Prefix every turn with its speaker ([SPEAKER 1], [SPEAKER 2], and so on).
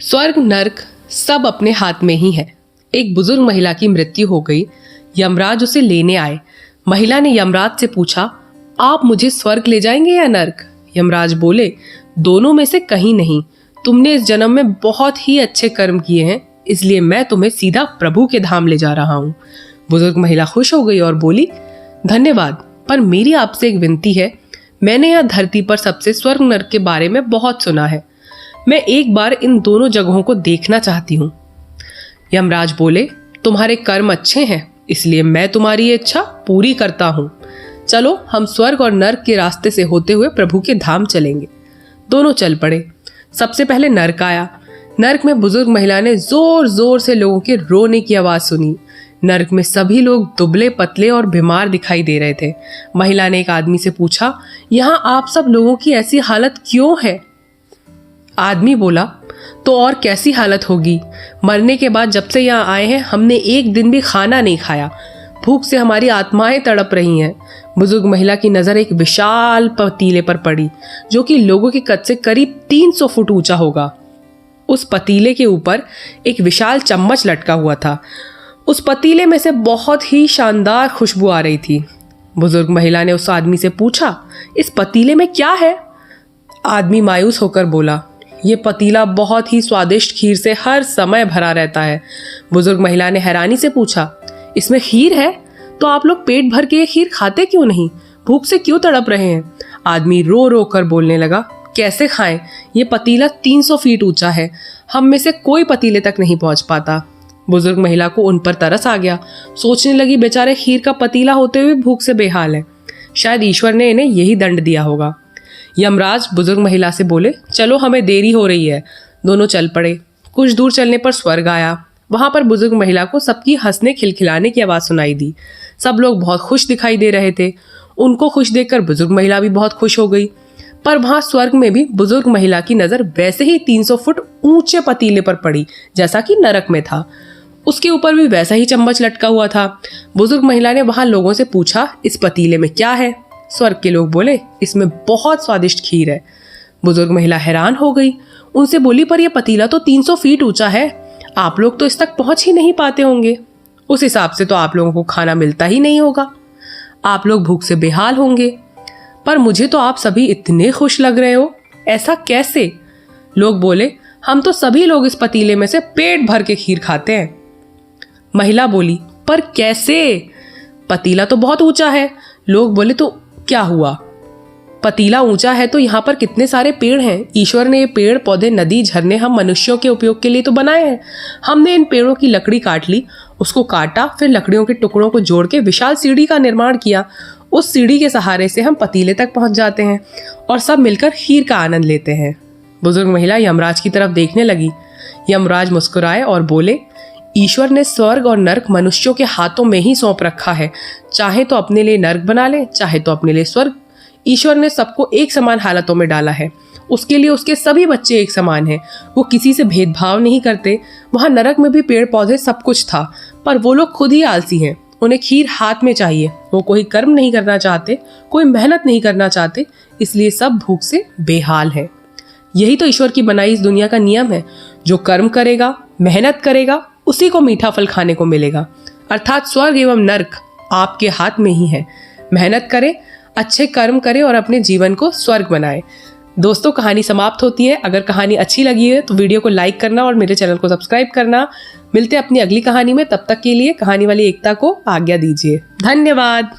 [SPEAKER 1] स्वर्ग नर्क सब अपने हाथ में ही है। एक बुजुर्ग महिला की मृत्यु हो गई। यमराज उसे लेने आए। महिला ने यमराज से पूछा, आप मुझे स्वर्ग ले जाएंगे या नर्क? यमराज बोले, दोनों में से कहीं नहीं। तुमने इस जन्म में बहुत ही अच्छे कर्म किए हैं, इसलिए मैं तुम्हें सीधा प्रभु के धाम ले जा रहा हूँ। बुजुर्ग महिला खुश हो गई और बोली, धन्यवाद, पर मेरी आपसे एक विनती है। मैंने यहाँ धरती पर सबसे स्वर्ग नर्क के बारे में बहुत सुना है। मैं एक बार इन दोनों जगहों को देखना चाहती हूँ। यमराज बोले, तुम्हारे कर्म अच्छे हैं, इसलिए मैं तुम्हारी ये इच्छा पूरी करता हूँ। चलो हम स्वर्ग और नर्क के रास्ते से होते हुए प्रभु के धाम चलेंगे। दोनों चल पड़े। सबसे पहले नर्क आया। नर्क में बुजुर्ग महिला ने जोर जोर से लोगों के रोने की आवाज सुनी। नर्क में सभी लोग दुबले पतले और बीमार दिखाई दे रहे थे। महिला ने एक आदमी से पूछा, यहाँ आप सब लोगों की ऐसी हालत क्यों है? आदमी बोला, तो और कैसी हालत होगी? मरने के बाद जब से यहाँ आए हैं हमने एक दिन भी खाना नहीं खाया। भूख से हमारी आत्माएं तड़प रही हैं। बुजुर्ग महिला की नजर एक विशाल पतीले पर पड़ी, जो कि लोगों के कद से करीब 300 फुट ऊंचा होगा। उस पतीले के ऊपर एक विशाल चम्मच लटका हुआ था। उस पतीले में से बहुत ही शानदार खुशबू आ रही थी। बुजुर्ग महिला ने उस आदमी से पूछा, इस पतीले में क्या है? आदमी मायूस होकर बोला, ये पतीला बहुत ही स्वादिष्ट खीर से हर समय भरा रहता है। बुजुर्ग महिला ने हैरानी से पूछा, इसमें खीर है? तो आप लोग पेट भर के ये खीर खाते क्यों नहीं? भूख से क्यों तड़प रहे हैं? आदमी रो रो कर बोलने लगा, कैसे खाएं? ये पतीला 300 फीट ऊंचा है। हम में से कोई पतीले तक नहीं पहुंच पाता। बुजुर्ग महिला को उन पर तरस आ गया। सोचने लगी, बेचारे खीर का पतीला होते हुए भूख से बेहाल है। शायद ईश्वर ने इन्हें यही दंड दिया होगा। यमराज बुजुर्ग महिला से बोले, चलो हमें देरी हो रही है। दोनों चल पड़े। कुछ दूर चलने पर स्वर्ग आया। वहां पर बुजुर्ग महिला को सबकी हंसने खिलखिलाने की आवाज सुनाई दी। सब लोग बहुत खुश दिखाई दे रहे थे। उनको खुश देखकर बुजुर्ग महिला भी बहुत खुश हो गई। पर वहां स्वर्ग में भी बुजुर्ग महिला की नजर वैसे ही 300 फुट ऊंचे पतीले पर पड़ी, जैसा कि नरक में था। उसके ऊपर भी वैसा ही चम्मच लटका हुआ था। बुजुर्ग महिला ने वहां लोगों से पूछा, इस पतीले में क्या है? स्वर्ग के लोग बोले, इसमें बहुत स्वादिष्ट खीर है। बुजुर्ग महिला हैरान हो गई। उनसे बोली, पर यह पतीला तो 300 फीट ऊंचा है। आप लोग तो इस तक पहुंच ही नहीं पाते होंगे। उस हिसाब से तो आप लोगों को खाना मिलता ही नहीं होगा। आप लोग भूख से बेहाल होंगे। पर मुझे तो आप सभी इतने खुश लग रहे हो, ऐसा कैसे? लोग बोले, हम तो सभी लोग इस पतीले में से पेट भर के खीर खाते हैं। महिला बोली, पर कैसे? पतीला तो बहुत ऊंचा है। लोग बोले, तो क्या हुआ? पतीला ऊंचा है तो यहाँ पर कितने सारे पेड़ हैं। ईश्वर ने ये पेड़ पौधे, नदी, झरने हम मनुष्यों के उपयोग के लिए तो बनाए हैं। हमने इन पेड़ों की लकड़ी काट ली, उसको काटा, फिर लकड़ियों के टुकड़ों को जोड़ के विशाल सीढ़ी का निर्माण किया। उस सीढ़ी के सहारे से हम पतीले तक पहुंच जाते हैं और सब मिलकर खीर का आनंद लेते हैं। बुजुर्ग महिला यमराज की तरफ देखने लगी। यमराज मुस्कुराए और बोले, ईश्वर ने स्वर्ग और नर्क मनुष्यों के हाथों में ही सौंप रखा है। चाहे तो अपने लिए नर्क बना ले, चाहे तो अपने लिए स्वर्ग। ईश्वर ने सबको एक समान हालतों में डाला है। उसके लिए उसके सभी बच्चे एक समान हैं। वो किसी से भेदभाव नहीं करते। वहां नरक में भी पेड़ पौधे सब कुछ था, पर वो लोग खुद ही आलसी हैं। उन्हें खीर हाथ में चाहिए। वो कोई कर्म नहीं करना चाहते, कोई मेहनत नहीं करना चाहते, इसलिए सब भूख से बेहाल है। यही तो ईश्वर की बनाई इस दुनिया का नियम है। जो कर्म करेगा, मेहनत करेगा, उसी को मीठा फल खाने को मिलेगा। अर्थात स्वर्ग एवं नर्क आपके हाथ में ही है। मेहनत करें, अच्छे कर्म करें और अपने जीवन को स्वर्ग बनाएं। दोस्तों, कहानी समाप्त होती है। अगर कहानी अच्छी लगी है तो वीडियो को लाइक करना और मेरे चैनल को सब्सक्राइब करना। मिलते हैं अपनी अगली कहानी में। तब तक के लिए कहानी वाली एकता को आज्ञा दीजिए। धन्यवाद।